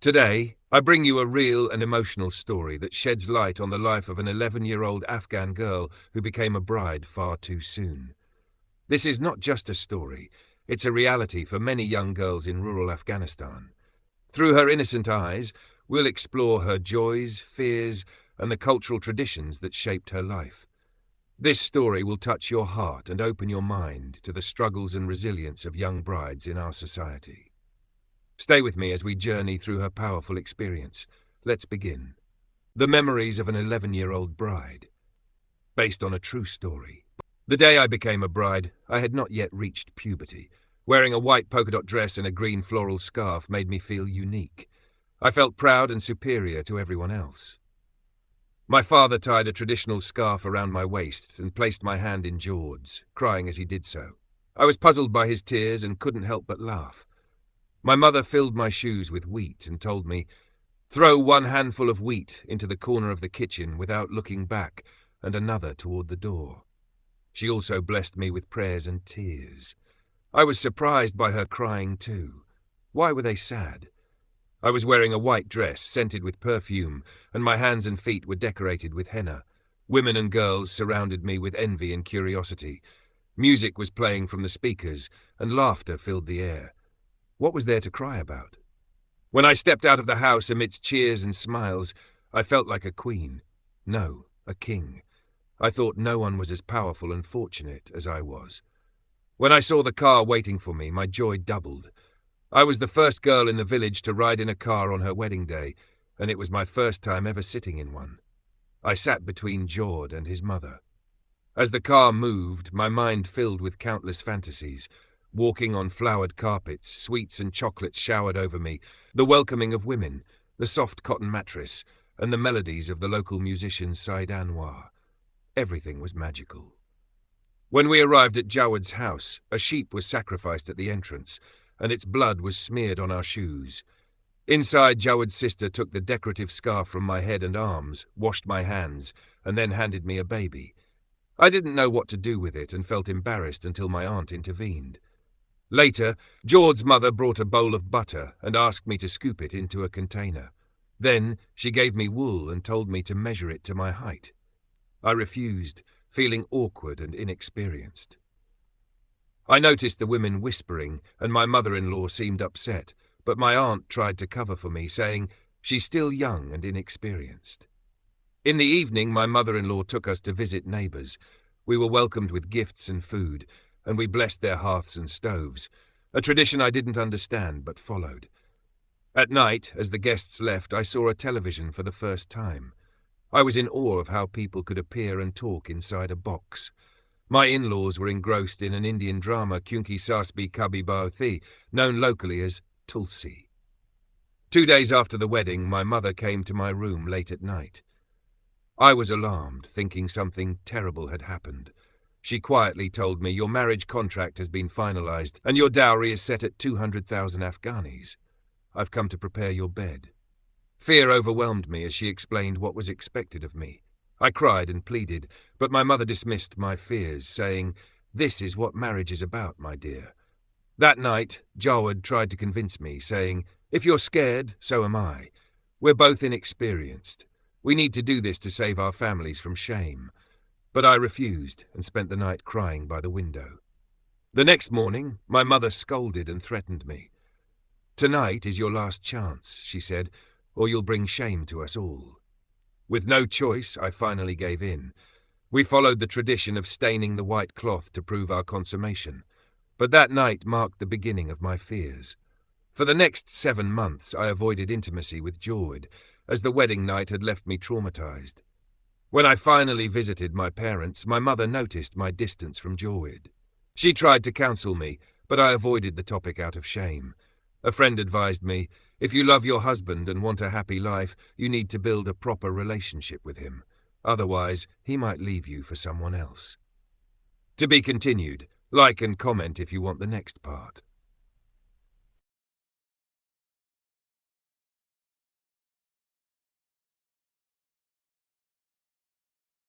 Today, I bring you a real and emotional story that sheds light on the life of an 11-year-old Afghan girl who became a bride far too soon. This is not just a story, it's a reality for many young girls in rural Afghanistan. Through her innocent eyes, we'll explore her joys, fears, and the cultural traditions that shaped her life. This story will touch your heart and open your mind to the struggles and resilience of young brides in our society. Stay with me as we journey through her powerful experience. Let's begin. The Memories of an 11-year-old Bride. Based on a true story. The day I became a bride, I had not yet reached puberty. Wearing a white polka dot dress and a green floral scarf made me feel unique. I felt proud and superior to everyone else. My father tied a traditional scarf around my waist and placed my hand in George's, crying as he did so. I was puzzled by his tears and couldn't help but laugh. My mother filled my shoes with wheat and told me, "Throw one handful of wheat into the corner of the kitchen without looking back and another toward the door." She also blessed me with prayers and tears. I was surprised by her crying too. Why were they sad? I was wearing a white dress scented with perfume, and my hands and feet were decorated with henna. Women and girls surrounded me with envy and curiosity. Music was playing from the speakers, and laughter filled the air. What was there to cry about? When I stepped out of the house amidst cheers and smiles, I felt like a queen. No, a king. I thought no one was as powerful and fortunate as I was. When I saw the car waiting for me, my joy doubled. I was the first girl in the village to ride in a car on her wedding day, and it was my first time ever sitting in one. I sat between George and his mother. As the car moved, my mind filled with countless fantasies. Walking on flowered carpets, sweets and chocolates showered over me, the welcoming of women, the soft cotton mattress, and the melodies of the local musician Said Anwar. Everything was magical. When we arrived at Jawad's house, a sheep was sacrificed at the entrance, and its blood was smeared on our shoes. Inside, Jawad's sister took the decorative scarf from my head and arms, washed my hands, and then handed me a baby. I didn't know what to do with it and felt embarrassed until my aunt intervened. Later, George's mother brought a bowl of butter and asked me to scoop it into a container. Then she gave me wool and told me to measure it to my height. I refused, feeling awkward and inexperienced. I noticed the women whispering, and my mother-in-law seemed upset, but my aunt tried to cover for me, saying, "She's still young and inexperienced." In the evening, my mother-in-law took us to visit neighbors. We were welcomed with gifts and food, and we blessed their hearths and stoves, a tradition I didn't understand but followed. At night, as the guests left, I saw a television for the first time. I was in awe of how people could appear and talk inside a box. My in-laws were engrossed in an Indian drama, Kyunki Saas Bhi Kabhi Bahu Thi, known locally as Tulsi. 2 days after the wedding, my mother came to my room late at night. I was alarmed, thinking something terrible had happened. She quietly told me, "Your marriage contract has been finalized, and your dowry is set at 200,000 Afghanis. I've come to prepare your bed." Fear overwhelmed me as she explained what was expected of me. I cried and pleaded, but my mother dismissed my fears, saying, "This is what marriage is about, my dear." That night, Jawad tried to convince me, saying, "If you're scared, so am I. We're both inexperienced. We need to do this to save our families from shame." But I refused and spent the night crying by the window. The next morning, my mother scolded and threatened me. "Tonight is your last chance," she said, "or you'll bring shame to us all." With no choice, I finally gave in. We followed the tradition of staining the white cloth to prove our consummation. But that night marked the beginning of my fears. For the next 7 months, I avoided intimacy with George, as the wedding night had left me traumatized. When I finally visited my parents, my mother noticed my distance from Jawad. She tried to counsel me, but I avoided the topic out of shame. A friend advised me, "If you love your husband and want a happy life, you need to build a proper relationship with him. Otherwise, he might leave you for someone else." To be continued. Like and comment if you want the next part.